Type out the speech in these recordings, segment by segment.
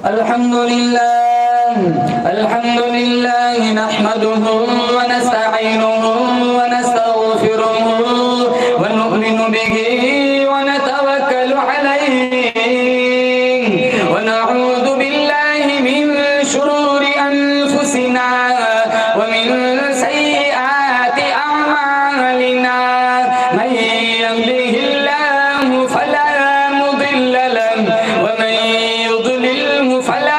अल्हम्दुलिल्लाह नहमदुहु व नस्तईनुहु व नस्तगफिरुहु व नु'मिनु बिही व नतवक्कलु अलैहि व नऊज़ु बिल्लाहि मिन शुरूरि अनफुसिना व मिन सय्यिआति अअमालिना मन यहदिहिल्लाहु फला मुदिल्ल लहु व मन युद्लिलहु फला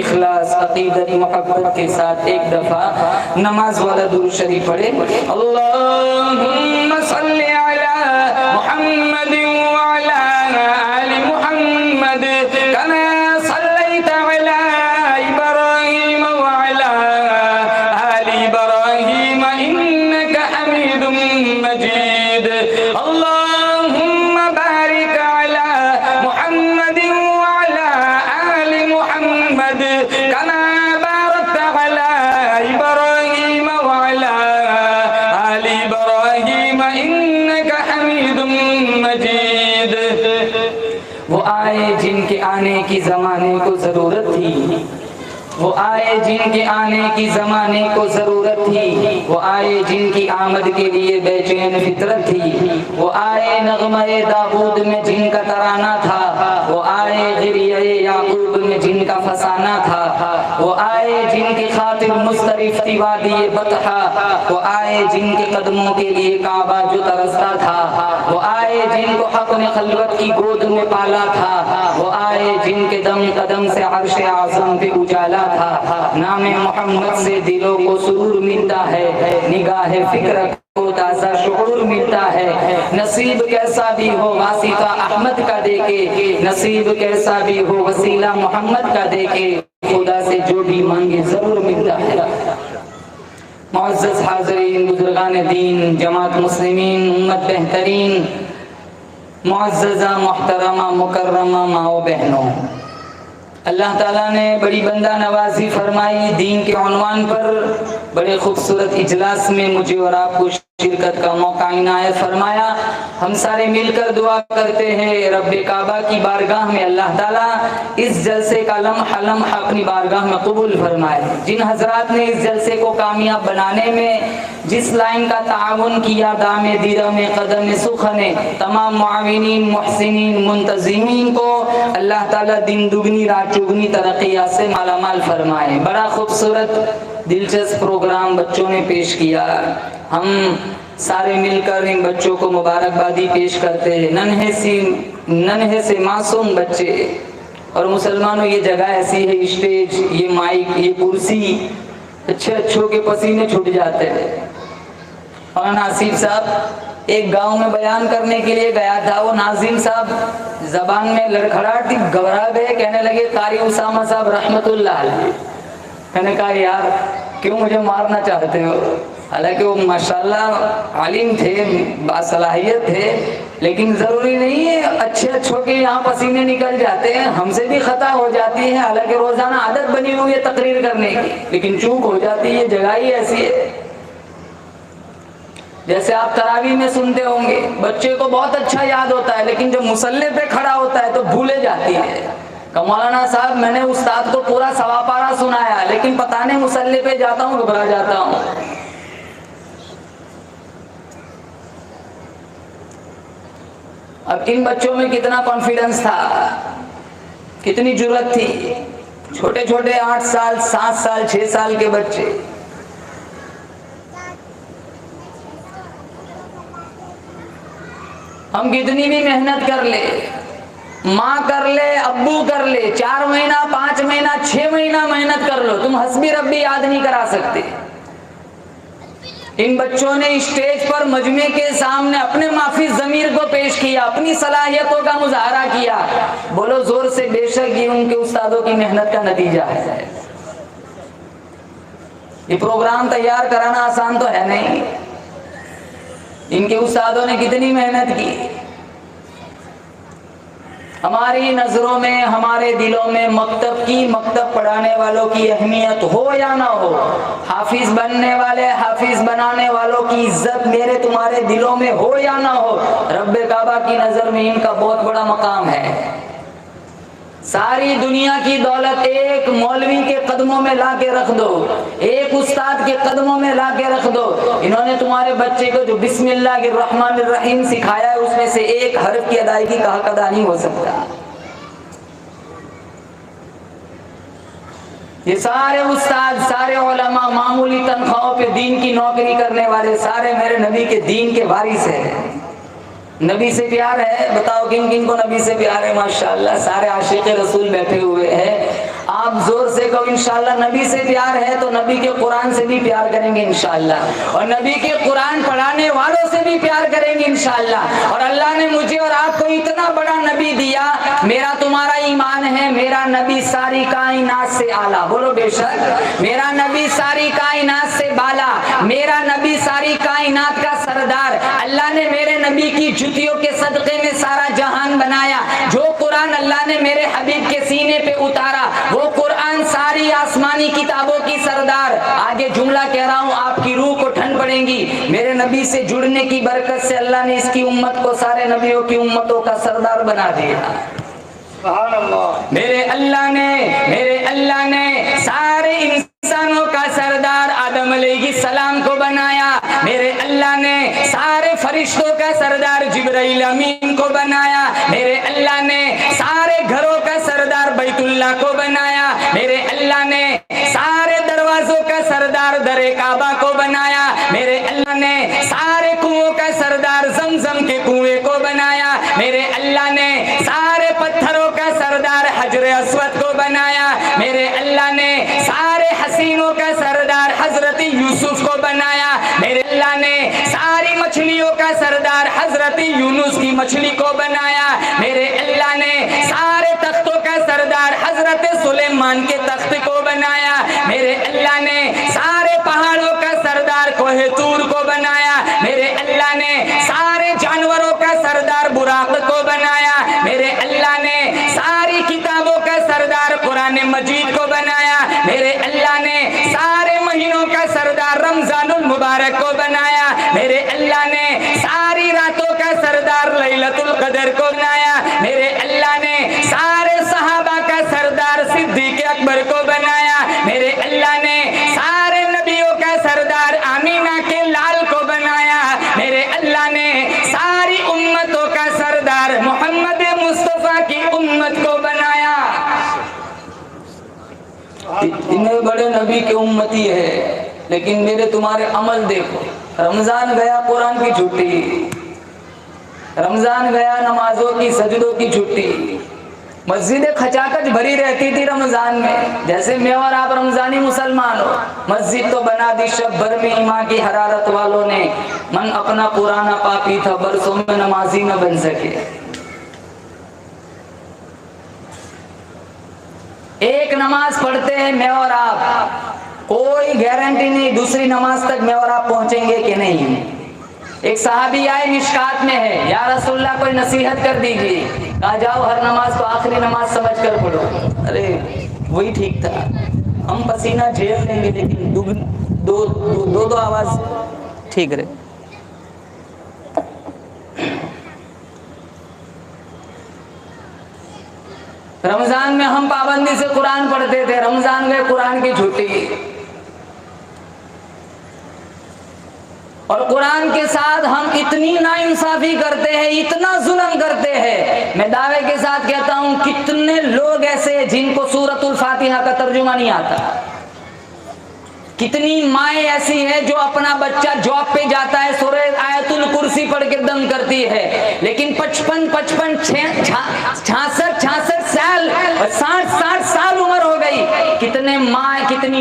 इखलास अकीदत मोहब्बत के साथ एक दफा नमाज वाला दुरूद शरीफ पढ़े। अल्लाहुम्मा सल्ली अला मुहम्मद व अला आलि मुहम्मद कमा सल्लैता अला इब्राहीम व अला आलि इब्राहीम इन्नका हमीदुम मजीद। अल्लाहुम्मा बारिक अला मुहम्मद व अला आलि मुहम्मद कमा बारकता अला इब्राहीम व अला आलि इब्राहीम इन्नका हमीदुम मजीद। वो आए जिनके आने की ज़माने को ज़रूरत थी, वो आए जिनके आने की ज़माने को ज़रूरत थी, वो आए जिनकी आमद के लिए बेचैन फितरत थी, वो आए नग़्मे दाऊद में जिनका तराना था, वो आए गिरिये याकूब में जिनका फसाना था, वो आए जिनकी खातिर मुस्तरिफ थी वादी बतहा, वो आए जिनके कदमों के लिए काबा जो तरसता था, वो आए जिनको हक़ ने खलवत की गोद में पाला था, वो आए जिनके दम कदम से अर्श आज़म पे उजाला था। नामे मोहम्मद से दिलों को सुरूर मिलता है, निगाह फिक्र को ताज़ा शुऊर मिलता है। नसीब कैसा भी हो वासिता अहमद का देके, नसीब कैसा भी हो वसीला मोहम्मद का देके, खुदा से जो भी मांगे जरूर मिलता है। मुअज़्ज़ज़ हाज़रीन, बुज़ुर्गान दीन, जमात मुस्लिमीन, उम्मत बेहतरीन, मुअज़्ज़ज़ा मुहतरमा मुकर्रमा माओ बहनों, अल्लाह ताला ने बड़ी बंदा नवाजी फरमाई। दीन के उन्वान पर बड़े खूबसूरत इजलास में मुझे और आपको शिरकत का मौका इनायत फरमाया। हम सारे मिलकर दुआ करते हैं रब्बे काबा की बारगाह में अल्लाह ताला इस जलसे का लम्हा लम्हा अपनी बारगाह में कबूल फरमाए। जिन हजरात ने इस जलसे को कामयाब बनाने में जिस लाइन का ताउन किया, दामे दिरम कदम सुखने, तमाम मुआविनीन मुहसिनीन मुंतज़िमीन को अल्लाह ताला दिन दुगनी रात चौगनी तरक्कियात से मालामाल फरमाए। बड़ा खूबसूरत दिलचस्प प्रोग्राम बच्चों ने पेश किया। हम सारे मिलकर इन बच्चों को मुबारकबादी पेश करते हैं। नन्हे से मासूम बच्चे, और मुसलमानों ये जगह ऐसी है, स्टेज, ये माइक, ये कुर्सी, अच्छों के पसीने छूट जाते हैं। और नासिब साहब एक गांव में बयान करने के लिए गया था। वो नाजिम साहब जबान में लड़खड़ाहट थी, घबरा गए, कहने लगे कारी उसामा साहब रहमतुल्लाह अलैह। मैंने कहा यार क्यों मुझे मारना चाहते हो? हालांकि वो माशाल्लाह आलिम थे, बासलाहियत थे, लेकिन जरूरी नहीं है अच्छे अच्छों के यहाँ पसीने निकल जाते हैं, हमसे भी खता हो जाती है। हालांकि रोजाना आदत बनी हुई है तकरीर करने की, लेकिन चूक हो जाती है, जगह ही ऐसी है। जैसे आप तरावी में सुनते होंगे, बच्चे को बहुत अच्छा याद होता है, लेकिन जब मुसल्ले पे खड़ा होता है तो भूले जाती है। मौलाना साहब मैंने उस्ताद को पूरा सवा पारा सुनाया, लेकिन पता नहीं मुसल्ले पे जाता हूँ घबरा जाता हूँ। अब इन बच्चों में कितना कॉन्फिडेंस था, कितनी जुर्रत थी, छोटे छोटे 8 साल 7 साल 6 साल के बच्चे। हम कितनी भी मेहनत कर ले, माँ कर ले, अब्बू कर ले, 4 महीना 5 महीना 6 महीना मेहनत कर लो, तुम हस्बी रब्बी याद नहीं करा सकते। इन बच्चों ने स्टेज पर मजमे के सामने अपने माफी जमीर को पेश किया, अपनी सलाहियतों का मुजाहरा किया। बोलो जोर से, बेशक ये उनके उस्तादों की मेहनत का नतीजा है। ये प्रोग्राम तैयार कराना आसान तो है नहीं, इनके उस्तादों ने कितनी मेहनत की। हमारी नजरों में, हमारे दिलों में मकतब पढ़ाने वालों की अहमियत हो या ना हो, हाफिज बनने वाले, हाफिज बनाने वालों की इज्जत मेरे तुम्हारे दिलों में हो या ना हो, रब्बे काबा की नजर में इनका बहुत बड़ा मकाम है। सारी दुनिया की दौलत एक मौलवी के कदमों में ला के रख दो, एक उस्ताद के कदमों में ला के रख दो। इन्होंने तुम्हारे बच्चे को जो बिस्मिल्लाहिर्रहमानिर्रहीम सिखाया है, उसमें से एक हर्फ की अदायगी का हक अदा नहीं हो सकता। ये सारे उस्ताद, सारे उलमा, मामूली तनख्वाहों पे दीन की नौकरी करने वाले, सारे मेरे नबी के दीन के वारिस हैं। नबी से प्यार है, बताओ किन किन को नबी से प्यार है? माशाल्लाह सारे आशिक़ रसूल बैठे हुए हैं। आप जोर से कहो इंशाल्लाह नबी से प्यार है तो नबी के कुरान से भी प्यार करेंगे इंशाल्लाह, और नबी के कुरान पढ़ाने वालों से भी प्यार करेंगे इंशाल्लाह। और अल्लाह ने मुझे और आपको इतना बड़ा नबी दिया, मेरा तुम्हारा ईमान है मेरा नबी सारी कायनात से आला, बोलो बेशक मेरा नबी सारी कायनात से बाला, मेरा नबी सारी कायनात का सरदार। अल्लाह ने मेरे नबी की जुतियों के सदके में सारा जहान बनाया। जो कुरान अल्लाह ने मेरे हबीब के सीने पे उतारा, वो कुरान सारी आसमानी किताबों की सरदार। आगे जुमला कह रहा हूँ, आपकी रूह को ठंड पड़ेगी। मेरे नबी से जुड़ने की बरकत से अल्लाह ने इसकी उम्मत को सारे नबियों की उम्मतों का सरदार बना दिया। मेरे अल्लाह ने सारे इंसानों का सरदार आदम अलैहिस्सलाम को बनाया। मेरे अल्लाह ने सारे फरिश्तों का सरदार जिब्राइल अमीन को बनाया। मेरे अल्लाह ने सारे घरों का सरदार बैतुल्लाह को बनाया। मेरे अल्लाह ने सारे दरवाजों का सरदार दरे काबा को बनाया। मेरे अल्लाह ने सारे कुओं का सरदार जमजम के कुएं को बनाया। मेरे अल्लाह ने सारे पत्थरों का सरदार हजरे अस्वद को बनाया। मेरे अल्लाह ने सारे हसीनों का सरदार हजरत यूसुफ को बनाया। मेरे अल्लाह ने सारी मछलियों का सरदार हजरत यूनुस की मछली को बनाया। मेरे अल्लाह ने सारे तख्तों का सरदार हजरत सुलेमान के तख्त को बनाया। मेरे अल्लाह ने सारे पहाड़ों का सरदार कोहे तूर को बनाया। मेरे अल्लाह ने सारे जानवरों का सरदार बुराक को बनाया। मेरे अल्लाह ने सारी किताबों का सरदार कुरान मजीद को बनाया। मेरे अल्लाह ने सारे महीनों का सरदार रमजानुल मुबारक को बनाया। मेरे अल्लाह ने सारी रातों का सरदार लैलतुल कदर को बनाया। मेरे अल्लाह ने सारे सहाबा का सरदार सिद्दीक अकबर को बनाया। मेरे अल्लाह ने सारे नबियों का सरदार आमीना के लाल को बनाया। मेरे अल्लाह ने सारी उम्मतों का सरदार मोहम्मद मुस्तफा की उम्मत को बनाया। इतने बड़े नबी के उम्मती है, लेकिन मेरे तुम्हारे अमल देखो। रमजान गया कुरान की छुट्टी, रमजान गया नमाजों की सजदों की छुट्टी, मस्जिदें खचाखच भरी रहती थी रमजान में। जैसे मैं और आप रमजानी मुसलमान हो, मस्जिद तो बना दी शब भर में ईमान की हरारत वालों ने। मन अपना पुराना पापी था, बरसों में नमाजी न बन सके। एक नमाज पढ़ते हैं मैं और आप, कोई गारंटी नहीं दूसरी नमाज तक मैं और आप पहुंचेंगे कि नहीं। एक सहाबी आए, मिशकात में है, या रसूलल्लाह कोई नसीहत कर दीजिए। कहा जाओ हर नमाज को आखिरी नमाज समझ कर पढ़ो। अरे वही ठीक था, हम पसीना झेल लेंगे लेकिन दो आवाज ठीक रहे। रमजान में हम पाबंदी से कुरान पढ़ते थे, रमजान गए कुरान की छुट्टी, और कुरान के साथ हम इतनी नाइंसाफी करते हैं, इतना जुल्म करते हैं। मैं दावे के साथ कहता हूं कितने लोग ऐसे हैं जिनको सूरतुल फातिहा का तर्जुमा नहीं आता। कितनी माएँ ऐसी हैं जो अपना बच्चा जॉब पे जाता है, सूरह आयतुल कुर्सी पढ़ के दम करती है, लेकिन 55 66 साल और 60 साल उम्र हो गई। कितनी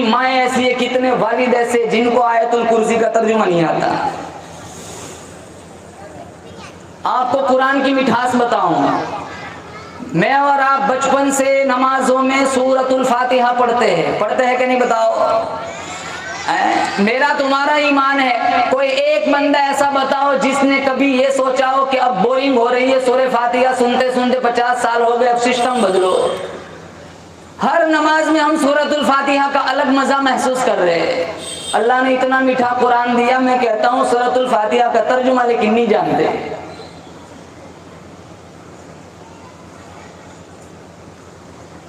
माएँ ऐसी है, कितने वालिद ऐसे जिनको आयतुल कुर्सी का तर्जुमा नहीं आता। आपको कुरान की मिठास बताऊंगा। मैं और आप बचपन से नमाजों में सूरतुल फातिहा पढ़ते हैं कि नहीं बताओ? मेरा तुम्हारा ईमान है, कोई एक बंदा ऐसा बताओ जिसने कभी ये सोचा हो कि अब बोरिंग हो रही है सूरह फातिहा सुनते सुनते 50 साल हो गए, अब सिस्टम बदलो। हर नमाज में हम सूरतुल फातिहा का अलग मजा महसूस कर रहे हैं। अल्लाह ने इतना मीठा कुरान दिया, मैं कहता हूँ सूरतुल फातिहा का तर्जुमा लेकिन नहीं जानते।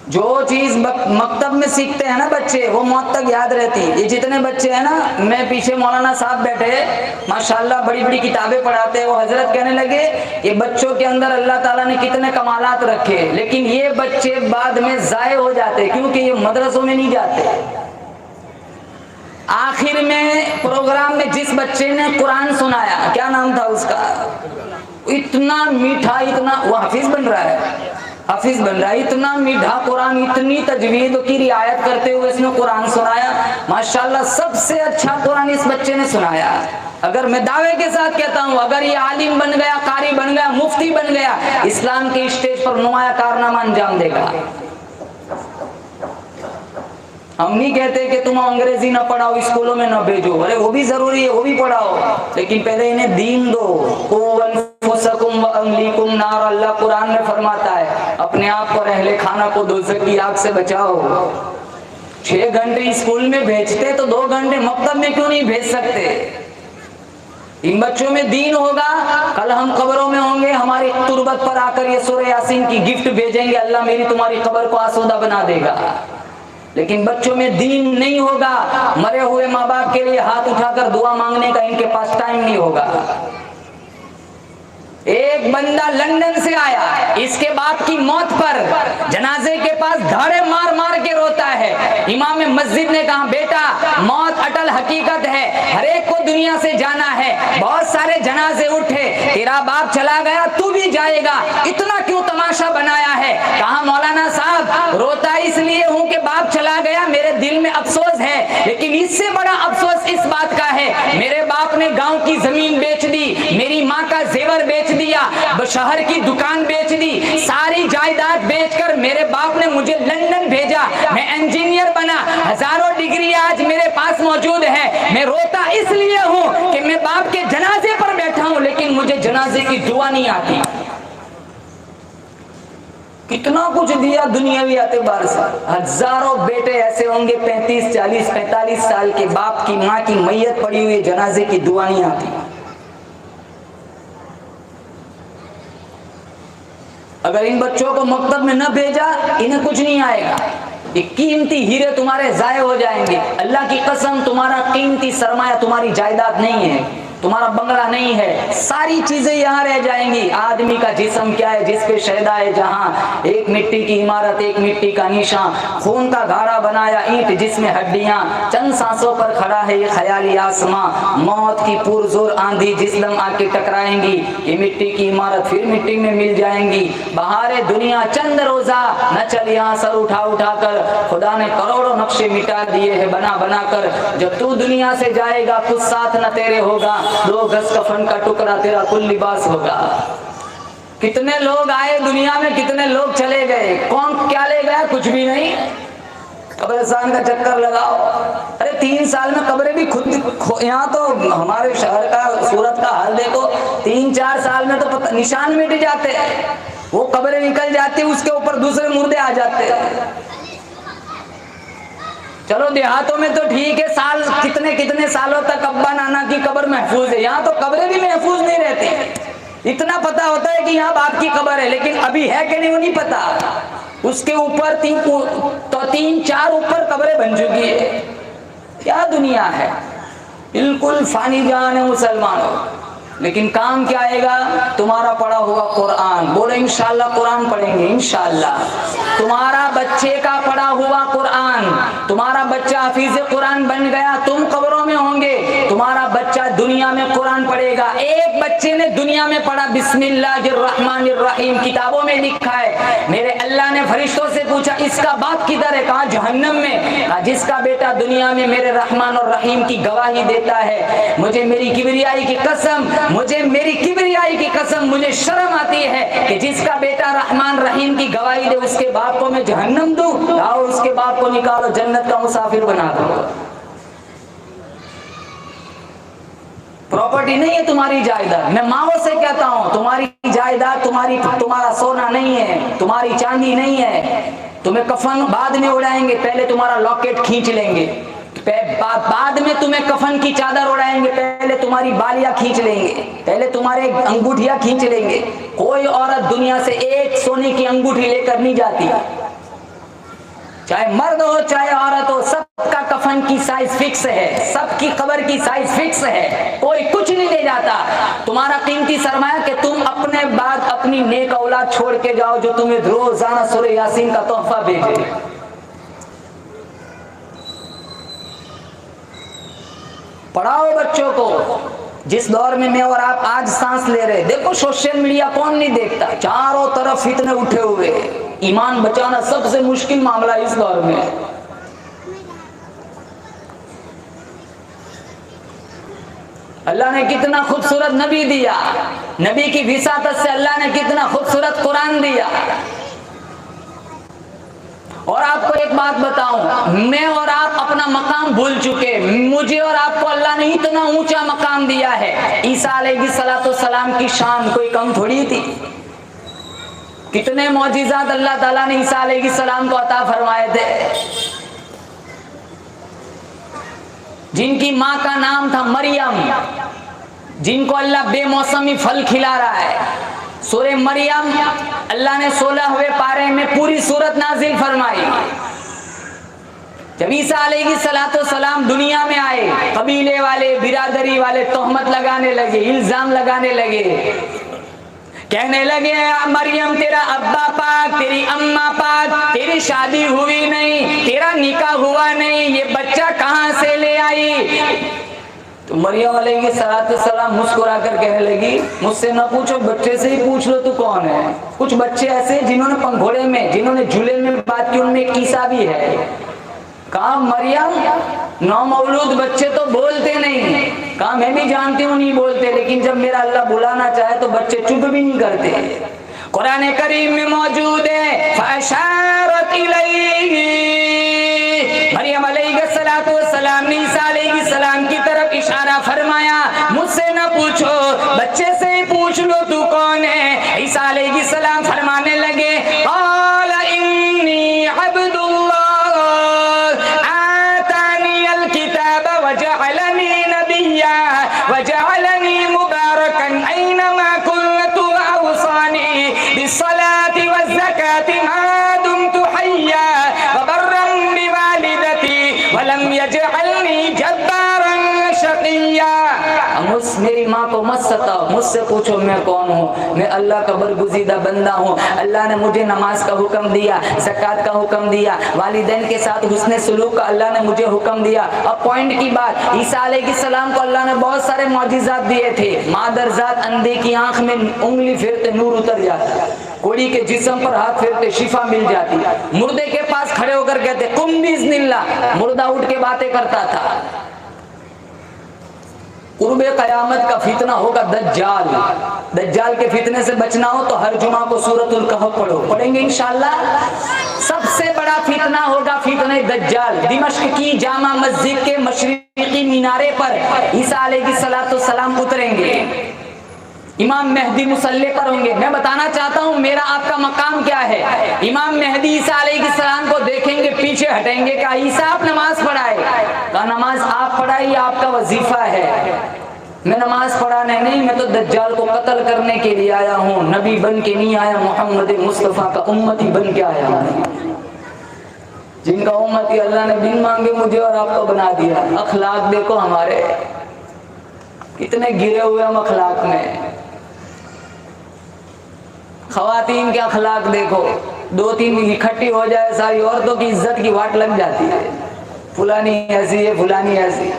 जो चीज मकतब में सीखते हैं ना बच्चे, वो मौत तक याद रहती है। ये जितने बच्चे हैं ना, मैं पीछे मौलाना साहब बैठे माशाल्लाह बड़ी बड़ी किताबें पढ़ाते हैं, वो हजरत कहने लगे ये बच्चों के अंदर अल्लाह ताला ने कितने कमालात रखे, लेकिन ये बच्चे बाद में जाये हो जाते क्योंकि ये मदरसों में नहीं जाते। आखिर में प्रोग्राम में जिस बच्चे ने कुरान सुनाया, क्या नाम था उसका, इतना मीठा, इतना, वो हाफिज बन रहा है, इतना मीठा कुरान, इतनी तजवीद की रियायत करते हुए इसने कुरान सुनाया। माशाल्लाह सबसे अच्छा कुरान इस बच्चे ने सुनाया। अगर मैं दावे के साथ कहता हूँ अगर ये आलिम बन गया, कारी बन गया, मुफ्ती बन गया, इस्लाम के स्टेज पर नुमाया कारनामा अंजाम देगा। हम नहीं कहते कि तुम अंग्रेजी ना पढ़ाओ, स्कूलों में ना भेजो, अरे वो भी जरूरी है, वो भी पढ़ाओ, लेकिन पहले इन्हें दीन दो। अल्लाह कुरान में फरमाता है अपने आप और अहले खाना को दोज़ख की आग से बचाओ। 6 घंटे स्कूल में भेजते तो 2 घंटे मकतब में क्यों नहीं भेज सकते? इन बच्चों में दीन होगा, कल हम कब्रों में होंगे, हमारी तुरबत पर आकर ये सूरह यासीन की गिफ्ट भेजेंगे, अल्लाह मेरी तुम्हारी कब्र को आसूदा बना देगा। लेकिन बच्चों में दीन नहीं होगा, मरे हुए माँ बाप के लिए हाथ उठाकर दुआ मांगने का इनके पास टाइम नहीं होगा। एक बंदा लंदन से आया, इसके बाप की मौत पर जनाजे के पास धाड़े मार मार के रोता है। इमाम मस्जिद ने कहा बेटा मौत अटल हकीकत है, हर एक को दुनिया से जाना है, बहुत सारे जनाजे उठे, तेरा बाप चला गया तू भी जाएगा, इतना क्यों तमाशा बनाया है? कहा मौलाना साहब रोता इसलिए हूँ कि बाप चला गया, मेरे दिल में अफसोस है, लेकिन इससे बड़ा अफसोस इस बात का है मेरे बाप ने गांव की जमीन बेच दी, मेरी माँ का जेवर बेच दिया, शहर की दुकान बेच दी, सारी जायदाद बेचकर मेरे बाप ने मुझे लंदन भेजा, मैं इंजीनियर बना, हजारों डिग्री आज मेरे पास मौजूद है। मैं रोता इसलिए हूँ कि मैं बाप के जनाजे पर बैठा हूँ, लेकिन मुझे जनाजे की दुआ नहीं आती। कितना कुछ दिया दुनियावी एतबार से। हजारों बेटे ऐसे होंगे 35, 40, 45 साल के, बाप की माँ की मैयत पड़ी हुई, जनाजे की दुआ नहीं आती। अगर इन बच्चों को मकतब में न भेजा, इन्हें कुछ नहीं आएगा। ये कीमती हीरे तुम्हारे जाये हो जाएंगे। अल्लाह की कसम, तुम्हारा कीमती सरमाया तुम्हारी जायदाद नहीं है, तुम्हारा बंगला नहीं है, सारी चीजें यहाँ रह जाएंगी। आदमी का जिस्म क्या है जिस पे शहदा है जहाँ, एक मिट्टी की इमारत, एक मिट्टी का निशान, खून का घारा बनाया ईंट जिसमें हड्डियां, चंद सांसों पर खड़ा है ये ख्याली आसमां, मौत की पुरजोर आंधी जिस दम आके टकराएंगी, ये मिट्टी की इमारत फिर मिट्टी में मिल जाएंगी। बहारे दुनिया चंद रोजा न चल यहाँ सर उठा उठा कर, खुदा ने करोड़ों नक्शे मिटा दिए है बना बना कर। जब तू दुनिया से जाएगा कुछ साथ न तेरे होगा, 2 गज कफन का टुकड़ा तेरा कुल लिबास होगा। कितने लोग आए दुनिया में, कितने लोग चले गए, कौन क्या ले गया? कुछ भी नहीं। कब्रिस्तान का चक्कर लगाओ। अरे 3 साल में कब्रें भी खुद, यहाँ तो हमारे शहर का सूरत का हाल देखो, 3-4 साल में तो पता निशान मिट जाते हैं, वो कब्रें निकल जाती है, उसके ऊपर दूसरे मुर्दे आ जाते हैं। चलो देहातों में तो ठीक है, साल कितने सालों तक अब्बा नाना की कब्र महफूज है, यहाँ तो कब्रें भी महफूज नहीं रहती। इतना पता होता है कि यहाँ बाप की कब्र है, लेकिन अभी है कि नहीं वो नहीं पता। उसके ऊपर 3-4 ऊपर कब्रें बन चुकी है। क्या दुनिया है, बिल्कुल फानी जान है मुसलमानों। लेकिन काम क्या आएगा, तुम्हारा पढ़ा हुआ कुरान। बोले इंशाल्लाह कुरान पढ़ेंगे, इंशाल्लाह। तुम्हारा बच्चे का पढ़ा हुआ कुरान, तुम्हारा बच्चा हाफिज कुरान बन गया, तुम कब्रों में होंगे, तुम्हारा बच्चा दुनिया में कुरान पढ़ेगा। एक बच्चे ने दुनिया में पढ़ा बिस्मिल्लाहिर्रहमानिर्रहीम, किताबों में लिखा है। मेरे अल्लाह ने फरिश्तों से पूछा इसका बाप किधर है, कहा जहन्नम में। कहा जिसका बेटा दुनिया में मेरे रहमान और रहीम की गवाही देता है, मुझे मेरी किबरियाई की कसम, मुझे मेरी किबरियाई की कसम, मुझे शर्म आती है कि जिसका बेटा रहमान रहीम की गवाही दे उसके बाप को मैं जहन्नम दूं। आओ उसके बाप को निकालो, जन्नत का मुसाफिर बना दो। प्रॉपर्टी नहीं है तुम्हारी जायदाद। मैं माओ से कहता हूं तुम्हारी जायदाद तुम्हारा सोना नहीं है, तुम्हारी चांदी नहीं है। तुम्हें कफन बाद में उड़ाएंगे, पहले तुम्हारा लॉकेट खींच लेंगे, बाद में तुम्हें कफन की चादर उड़ाएंगे, पहले तुम्हारी बालियां खींच लेंगे, पहले तुम्हारे अंगूठियां खींच लेंगे। कोई औरत दुनिया से एक सोने की अंगूठी लेकर नहीं जाती, चाहे मर्द हो चाहे औरत हो, सबका कफन की साइज फिक्स है, सबकी कब्र की साइज फिक्स है, कोई कुछ नहीं ले जाता। तुम्हारा कीमती सरमाया कि तुम अपने बाद अपनी नेक औलाद छोड़ के जाओ जो तुम्हें रोजाना सूरह यासीन का तोहफा भेजे। पढ़ाओ बच्चों को। जिस दौर में मैं और आप आज सांस ले रहे, देखो सोशल मीडिया कौन नहीं देखता, चारों तरफ फितने उठे हुए। ईमान बचाना सबसे मुश्किल मामला इस दौर में। अल्लाह ने कितना खूबसूरत नबी दिया, नबी की विसातत से अल्लाह ने कितना खूबसूरत कुरान दिया। और आपको एक बात बताऊं, मैं और आप अपना मकाम भूल चुके। मुझे और आपको अल्लाह ने इतना ऊंचा मकाम दिया है। ईसा अलैहिस्सलाम की शान कोई कम थोड़ी थी। कितने मौजिज़ात अल्लाह ताला ने ईसा अलैहिस्सलाम को अता फरमाए थे। जिनकी माँ का नाम था मरियम, जिनको अल्लाह बेमौसमी फल खिला रहा है। सूरे मरियम अल्लाह ने 16वें पारे में पूरी सूरत नाजिल फरमाई। जब ईसा अलैहिस्सलाम दुनिया में आए, कबीले वाले, बिरादरी वाले तोहमत लगाने लगे, इल्जाम लगाने लगे, कहने लगे मरियम तेरा अब्बा पाक, तेरी अम्मा पाक, तेरी शादी हुई नहीं, तेरा निकाह हुआ नहीं, ये बच्चा कहाँ से ले आई। तो मरियम अलैहिस्सलाम मुस्कुरा कर कहने लगी मुझसे ना पूछो, बच्चे से ही पूछ लो तू कौन है। कुछ बच्चे ऐसे जिन्होंने पंघोड़े में, जिन्होंने झूले में बात की, उनमें एक ईसा भी है। कहा मरियम नौमौलूद बच्चे तो बोलते नहीं। कहा मैं भी जानती हूँ नहीं बोलते, लेकिन जब मेरा अल्लाह बुलाना चाहे तो बच्चे चुप भी नहीं करते। कुरान करीम में मौजूद है फअशारत इलैहि, मरियम अलैहिस्सलाम ने ईसा अलैहिस्सलाम की तरफ इशारा फरमाया, मुझसे ना पूछो, बच्चे से ही पूछ लो तू कौन है। ईसा अलैहिस्सलाम फरमाने लगे क़ाल इन्नी अब्दुल्लाह आतानियल किताब वजअलनी नबिय्या वजअलनी मुबारकन ऐनमा कुन्तु वअवसानी बिस्सलाति वज़्ज़काति मा दुमतु हय्या वबर्रन बिवालिदती वलम यजअलनी जब्बारन शक़िय्या। मेरी माँ को मत सताओ, मुझसे पूछो मैं कौन हूँ। मैं अल्लाह का बरगुज़ीदा बंदा हूँ। अल्लाह ने मुझे नमाज का हुक्म दिया, ज़कात का हुक्म दिया, वालिदैन के साथ हुस्न सलूक का अल्लाह ने मुझे हुक्म दिया। अब पॉइंट की बात, ईसा अलैहिस्सलाम को अल्लाह ने बहुत सारे मौजिज़ात दिए थे। मादरजात अंधे की आंख में उंगली फेरते नूर उतर जाता, कोड़ी के जिस्म पर हाथ फेरते शिफा मिल जाती, मुर्दे के पास खड़े होकर कहते कुम बिइज़्निल्लाह, मुर्दा उठ के बातें करता था। कुर्बे कयामत का फितना होगा दज्जाल। दज्जाल के फितने से बचना हो तो हर जुमा को सूरतुल कहफ पढ़ो, पढ़ेंगे इंशाअल्लाह। सबसे बड़ा फितना होगा फितने दज्जाल। दिमश्क की जामा मस्जिद के मशरिकी मीनारे पर ईसा अलैहिस्सलाम उतरेंगे, इमाम मेहदी मुसल्ले पर होंगे। मैं बताना चाहता हूं मेरा आपका मकाम क्या है। इमाम मेहदी ईसा अलैहिस्सलाम को देखेंगे, पीछे हटेंगे, कहा ईसा आप नमाज पढ़ाए, कहा नमाज आप पढ़ाई, आपका वजीफा है। मैं नमाज पढ़ाने नहीं, मैं तो दज्जाल को कत्ल करने के लिए आया हूँ, नबी बन के नहीं आया, मोहम्मद मुस्तफा का उम्मती बन के आया हूँ। जिनका उम्मती अल्लाह ने बिन मांगे मुझे और आपको बना दिया। अखलाक देखो हमारे, कितने गिरे हुए हम अखलाक में। खवातीन के अखलाक देखो, 2-3 इकट्ठी हो जाए सारी औरतों की इज्जत की वाट लग जाती है, फुलानी ऐसी है, फुलानी ऐसी।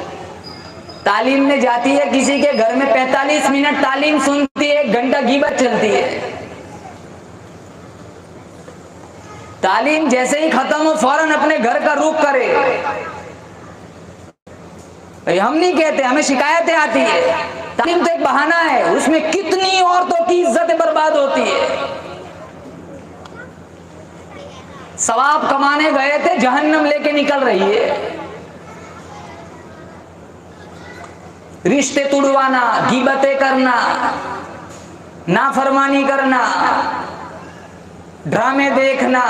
तालीम में जाती है किसी के घर में, 45 मिनट तालीम सुनती है, 1 घंटा गीबत चलती है। तालीम जैसे ही खत्म हो फौरन अपने घर का रुख करे। हम नहीं कहते, हमें शिकायतें आती है। तालीम तो एक बहाना है, उसमें कितनी औरतों की इज्जत बर्बाद होती है। सवाब कमाने गए थे, जहन्नम लेके निकल रही है। रिश्ते तुड़वाना, गीबतें करना, नाफरमानी करना, ड्रामे देखना,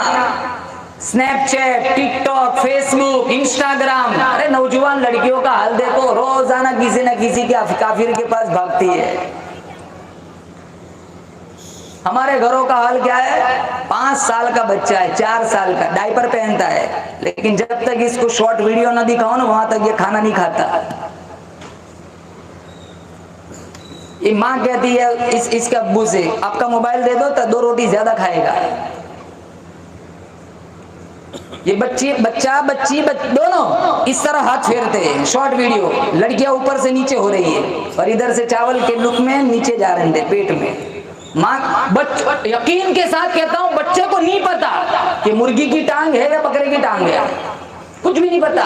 स्नैपचैट, टिकटॉक, फेसबुक, इंस्टाग्राम। अरे नौजवान लड़कियों का हाल देखो, रोजाना किसी न किसी के काफिर के पास भागती है। हमारे घरों का हाल क्या है? 5 साल का बच्चा है, 4 साल का, डायपर पहनता है, लेकिन जब तक इसको शॉर्ट वीडियो ना दिखाओ ना, वहां तक ये खाना नहीं खाता। ये माँ कहती है इसके अब्बू से, आपका मोबाइल दे दो तो 2 रोटी ज्यादा खाएगा। ये बच्ची दोनों इस तरह हाथ फेरते हैं, शॉर्ट वीडियो। लड़कियां ऊपर से नीचे हो रही है और इधर से चावल के लुक में नीचे जा रहे हैं पेट में। माँ यकीन के साथ कहता हूँ, बच्चे को नहीं पता कि मुर्गी की टांग है या बकरे की टांग है, कुछ भी नहीं पता।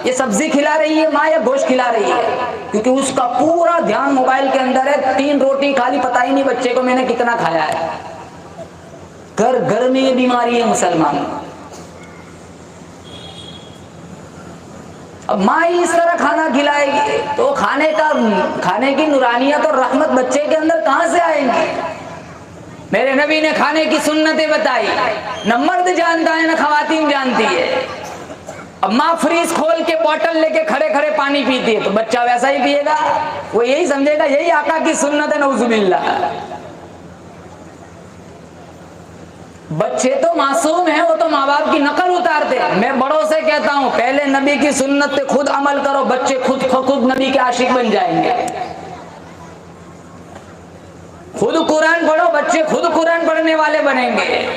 ये सब्जी खिला रही है माँ या गोश्त खिला रही है, क्योंकि उसका पूरा ध्यान मोबाइल के अंदर है। 3 रोटी खाली, पता ही नहीं बच्चे को मैंने कितना खाया है। घर घर में ये बीमारी है मुसलमान। अब माँ ही इस तरह खाना खिलाएगी तो खाने की नूरानियत और रहमत बच्चे के अंदर कहां से आएंगी? मेरे नबी ने खाने की सुन्नतें बताई, न मर्द जानता है न खवातीन जानती है। अब माँ फ्रीज खोल के बोतल लेके खड़े खड़े पानी पीती है तो बच्चा वैसा ही पिएगा, वो यही समझेगा यही आका की सुन्नत है, नऊजुबिल्लाह। बच्चे तो मासूम हैं, वो तो माँ बाप की नकल उतारते। मैं बड़ों से कहता हूँ पहले नबी की सुन्नत पे खुद अमल करो, बच्चे खुद नबी के आशिक बन जाएंगे। खुद कुरान पढ़ो, बच्चे खुद कुरान पढ़ने वाले बनेंगे।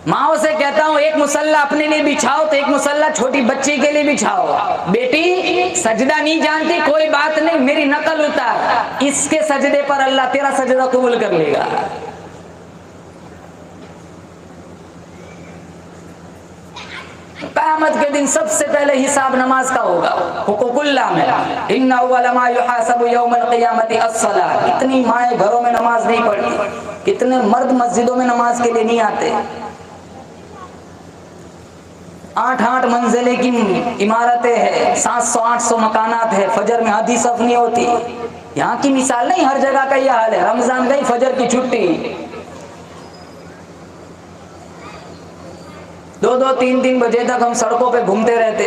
माओ से कहता हूँ एक मुसल्ला अपने लिए बिछाओ तो एक मुसल्ला छोटी बच्ची के लिए बिछाओ। बेटी सजदा नहीं जानती, कोई बात नहीं, मेरी नकल उतार, इसके सजदे पर अल्लाह तेरा सजदा कबूल कर लेगा। क़यामत के दिन सबसे पहले हिसाब नमाज का होगा। हुकूकुल्लाह में इन्ना अव्वल मा युहासबु यौमल क़ियामति अस्सलाह। कितनी माएँ घरों में नमाज नहीं पढ़ती, कितने मर्द मस्जिदों में नमाज के लिए नहीं आते। 8-8 मंजिले की इमारतें हैं, 700-800 मकानात है, फजर में आधी सफ नहीं होती। यहाँ की मिसाल नहीं, हर जगह का यह हाल है। रमजान गई, फजर की छुट्टी, 2-2, 3-3 बजे तक हम सड़कों पे घूमते रहते।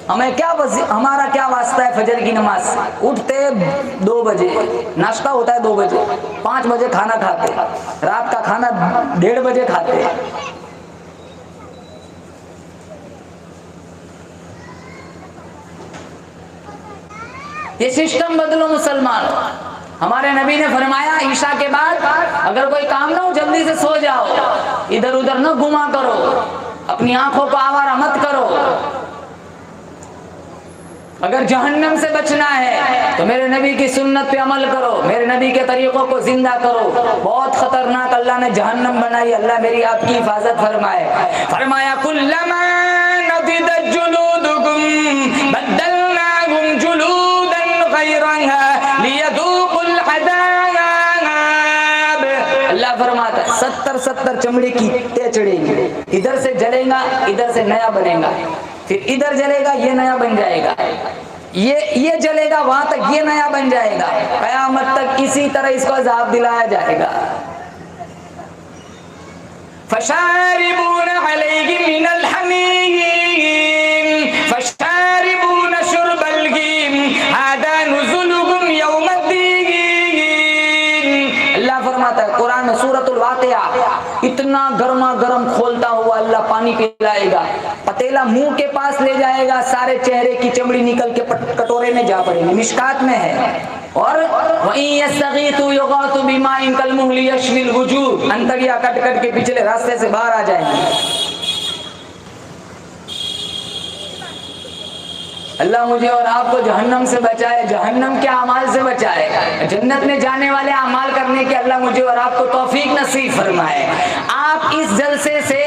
हमें क्या हमारा क्या वास्ता है फजर की नमाज? उठते 2 बजे, नाश्ता होता है 2 बजे, 5 बजे खाना खाते, रात का खाना 1:30 बजे खाते। ये सिस्टम बदलो मुसलमान। हमारे नबी ने फरमाया ईशा के बाद अगर कोई काम ना हो जल्दी से सो जाओ, इधर उधर न घुमा करो, अपनी आंखों को आवारा मत करो। अगर जहन्नम से बचना है तो मेरे नबी की सुन्नत पे अमल करो, मेरे नबी के तरीकों को जिंदा करो। बहुत खतरनाक अल्लाह ने जहन्नम बनाई, अल्लाह मेरी आपकी हिफाजत फरमाए। फरमाया कुल्लमा नदिदत जुलूदुकुम बद्दलनाहुम जुलूदन गैरहा 70 चमड़े की ईंटें चढ़ेगी, इधर से जलेगा, इधर से नया बनेगा, फिर इधर जलेगा, ये नया बन जाएगा, ये जलेगा, वहां तक ये नया बन जाएगा, कयामत तक इसी तरह इसको अज़ाब दिलाया जाएगा। फशारिबून अलैहि मिनल हमीम फशारिबून शुरबल हीम हादा नुज़ुलुहुम यौमद्दीन। अल्लाह फरमाता है कुरान में सूरतुल वाक़िया, इतना गर्मा गर्म खोलता हुआ अल्लाह पानी पिलाएगा, पतेला मुंह के पास ले जाएगा, सारे चेहरे की चमड़ी निकल के कटोरे में जा पड़ेगी, मिशकात में है। और अंतड़िया कट कट के पिछले रास्ते से बाहर आ जाएंगे। अल्लाह मुझे और आपको जहन्नम से बचाए, जहन्नम के अमाल से बचाए, जन्नत में जाने वाले अमाल करने के अल्लाह मुझे और आपको तौफीक नसीब फरमाए। आप इस जलसे से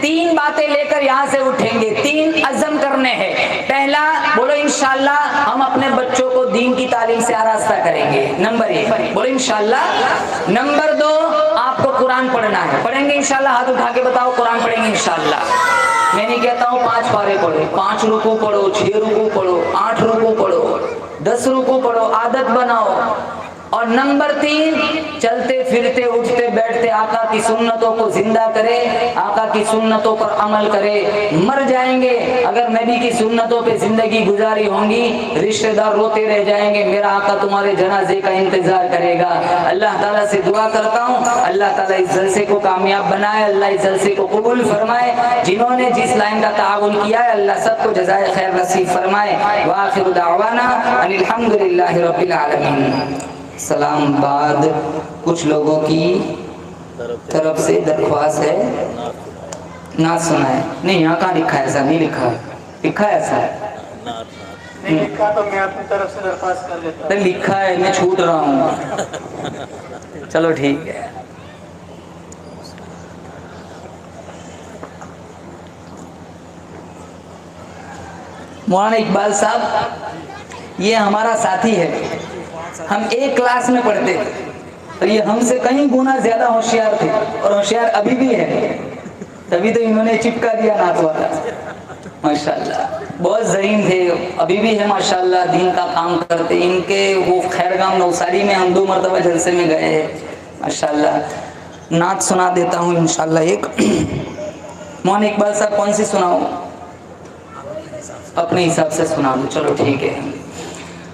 3 बातें लेकर यहाँ से उठेंगे, 3 अज़म करने हैं। पहला, बोलो इंशाअल्लाह हम अपने बच्चों को दीन की तालीम से आरास्ता करेंगे, नंबर 1, बोलो इंशाअल्लाह। नंबर 2, आपको कुरान पढ़ना है, पढ़ेंगे इंशाअल्लाह, हाथ उठा के बताओ कुरान पढ़ेंगे इंशाअल्लाह। मैं नहीं कहता हूँ 5 पारे पढ़ो, 5 रुकू पढ़ो, 6 रुकू पढ़ो, 8 रुकू पढ़ो, 10 रुकू पढ़ो, आदत बनाओ। और नंबर 3, चलते फिरते उठते बैठते आका की सुन्नतों को जिंदा करे, आका की सुन्नतों पर अमल करे। मर जाएंगे अगर नबी की सुन्नतों पे जिंदगी गुजारी होंगी, रिश्तेदार रोते रह जाएंगे, मेरा आका तुम्हारे जनाजे का इंतजार करेगा। अल्लाह ताला से दुआ करता हूँ, अल्लाह ताला इस जलसे को कामयाब बनाए, अल्लाह इस जलसे को कबूल फरमाए। जिन्होंने जिस लाइन का ताउन किया है अल्लाह सबको जज़ाए खैर नसीब फरमाए। व आखिरु दावाना अनिल हम्दुलिल्लाहि रब्बिल आलमीन। सलाम बाद कुछ लोगों की तरफ से दरख्वास्त है, नात सुनाए। नहीं, यहाँ कहाँ लिखा है, ऐसा नहीं लिखा, लिखा है ऐसा नहीं लिखा तो मैं अपनी तरफ से दरख्वास्त कर लेता हूँ। लिखा है, मैं छूट रहा हूँ। चलो ठीक है। मौलाना इकबाल साहब ये हमारा साथी है, हम एक क्लास में पढ़ते थे और ये हमसे कहीं गुना ज्यादा होशियार थे और होशियार अभी भी है, तभी तो इन्होंने चिपका दिया नात वाला। माशाल्लाह बहुत ज़हीन थे, अभी भी है माशाल्लाह, दीन का काम करते। इनके वो खैरगाम नौसारी में हम 2 मरतबा जलसे में गए हैं माशाल्लाह। नात सुना देता हूँ इंशाल्लाह एक। मौलाना इकबाल साहब कौन सी सुनाऊँ? अपने हिसाब से सुना दो, चलो ठीक है।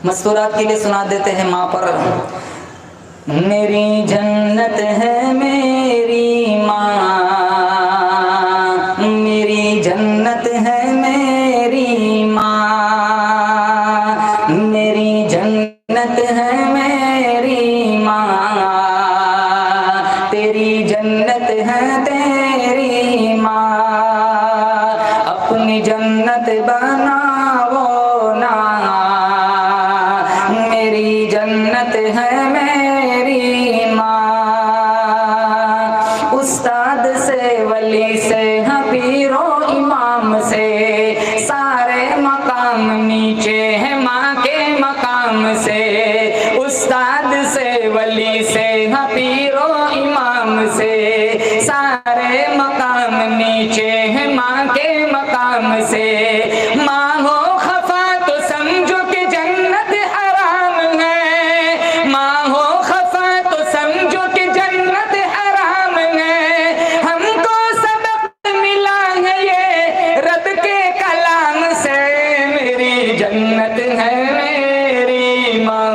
मस्तूरात के लिए सुना देते हैं माँ पर। मेरी जन्नत है मेरी माँ, मेरी जन्नत है मेरी माँ, मेरी जन्नत है मेरी माँ, तेरी जन्नत है तेरी माँ, अपनी जन्नत बनाओ ना, मेरी जन्नत है मेरी माँ। उस्ताद से वली से हबीरो इमाम से सारे मकाम नीचे है माँ के मकाम से। उस्ताद से वली से हबीरो इमाम से सारे मकाम नीचे है माँ के मकाम से। माँ हो खफा तो समझो कि जन्नत हराम है, माँ हो खफा तो समझो कि जन्नत हराम है। हमको सबक मिला है ये रब के कलाम से, मेरी जन्नत है मेरी माँ,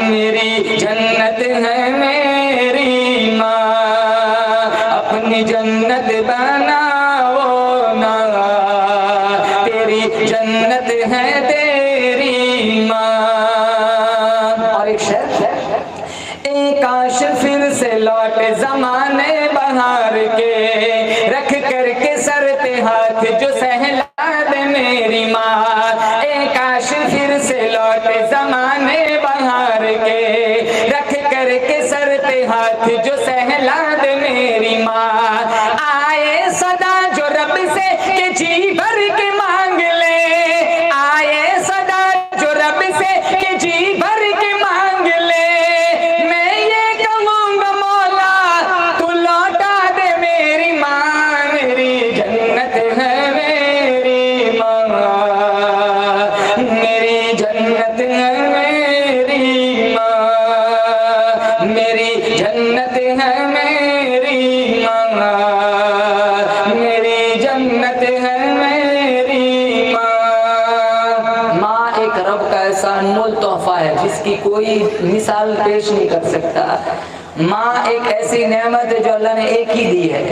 मेरी जन्नत है मेरी माँ, अपनी जन्नत बनाओ ना, तेरी जन्नत है तेरी माँ। और एक शेर, एक काश फिर से लौट जमाने बहार के, रख करके सर पे हाथ जो सहला दे मेरी माँ। एक काश फिर से लौट जमाने बहार के, रख करके सर पे हाथ जो सहला दे मेरी माँ। आए सदा जो रब से कि जी भर के मांग ले, आए सदा जो रब से कि जी भर के मांग ले। मैं ये कहूँगा मौला एक रब का ऐसा अनमोल तोहफा है जिसकी कोई मिसाल पेश नहीं कर सकता। माँ एक ऐसी नेमत है जो अल्लाह ने एक ही दी है,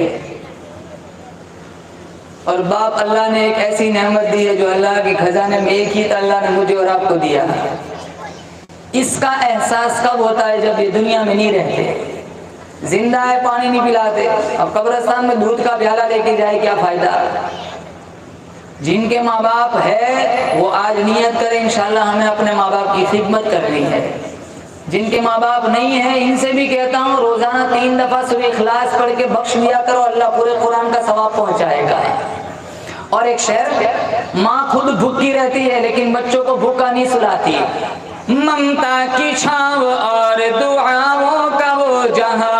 और बाप अल्लाह ने एक ऐसी नेमत दी है जो अल्लाह के खजाने में एक ही अल्लाह ने मुझे और आपको दिया। इसका एहसास कब होता है? जब ये दुनिया में नहीं रहते, जिंदा है पानी नहीं पिलाते, अब कब्रिस्तान में दूध का प्याला लेके जाए क्या फायदा। जिनके माँ बाप है वो आज नियत करें इंशाल्लाह हमें अपने माँ बाप की खिदमत करनी है। जिनके माँ बाप नहीं है इनसे भी कहता हूँ रोजाना 3 दफा सूरह इखलास पढ़ के बख्श दिया करो, अल्लाह पूरे कुरान का सवाब पहुंचाएगा। और एक शेर, माँ खुद भूखी रहती है लेकिन बच्चों को भूखा नहीं सुलाती। ममता की छाँव और दुआओं का वो जहां,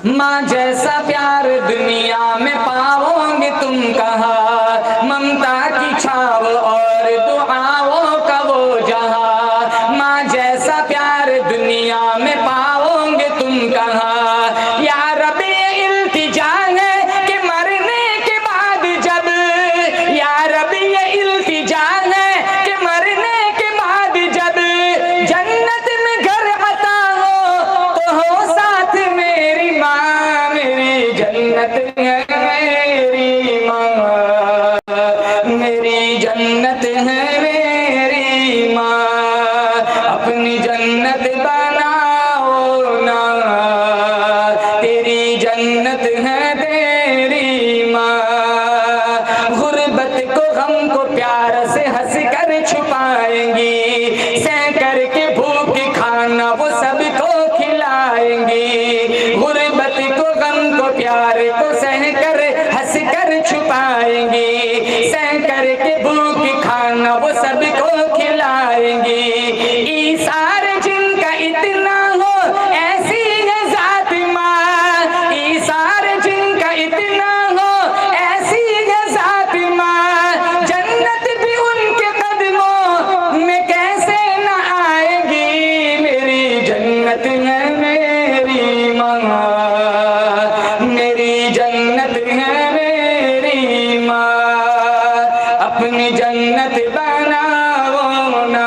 माँ जैसा प्यार दुनिया में पाओगे तुम कहाँ। ममता की छाँव और दुआओं का वो जहां, माँ जैसा प्यार दुनिया में पाओगे तुम कहाँ। या रब्बी इल्तिजा है कि मरने के बाद जब, या रब्बी ये इल्तिजा है कि मरने के बाद जब जन्नत में घर अता हो तो हो साथ मेरी माँ। मेरी जन्नत है मेरी माँ, मेरी जन्नत है मेरी माँ। अपनी जन्नत बनाओ ना, तेरी जन्नत है तेरी माँ। गुर्बत को गम को प्यार से हंस कर छुपाएंगी, सह करके भूख खाना वो सबको खिलाएंगी। गुर्बत को गम को प्यार को सह कर हंस कर छुपाएंगी, सह करके भूख खाना वो सबको खिलाएंगी। ईसार जिनका इतना हो ऐसी है जात माँ, ईसार जिनका इतना हो ऐसी है जात माँ। जन्नत भी उनके कदमों में कैसे न आएगी। मेरी जन्नत है मेरी माँ, मेरी जन्नत है मेरी माँ। अपनी जन्नत बनाओ ना,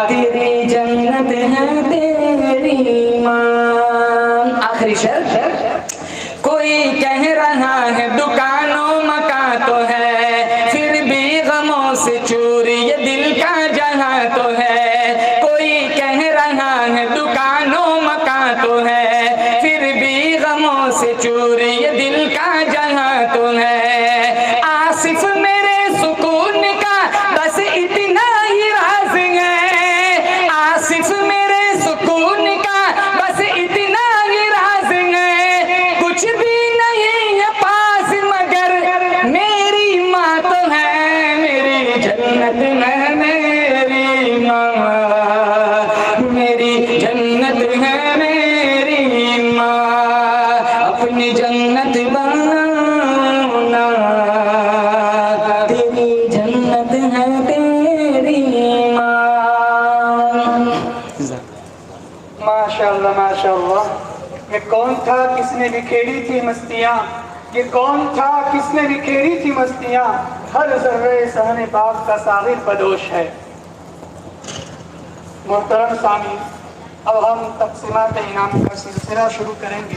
तेरी जन्नत है तेरी माँ। आखिरी शेर, कोई कह रहा है दुकानों मकान तो है, फिर भी गमों से चूर ये दिल का जहां तो है। कोई कह रहा है दुकानों मकान तो है, फिर भी गमों से चूर ये दिल का जहां तो है। आसिफ मेरे सुकून का बस इतना ही राज है, आसिफ मेरे सुकून का बस इतना ही राज है। कुछ भी नहीं है पास मगर मेरी माँ तो है। मेरी जन्नत है मेरी माँ, मेरी जन्नत है मेरी माँ। अपनी जन्नत बनाओ ना, तेरी जन्नत है तेरी माँ। माशाअल्लाह माशाअल्लाह। ये कौन था किसने बिखेरी थी मस्तियाँ, ये कौन था किसने बिखेरी थी मस्तियाँ। हर जर्रे सहने पाक का सागिर बदोश है। मोहतरम सामी, अब हम तक़सीमात इनाम का सिलसिला शुरू करेंगे।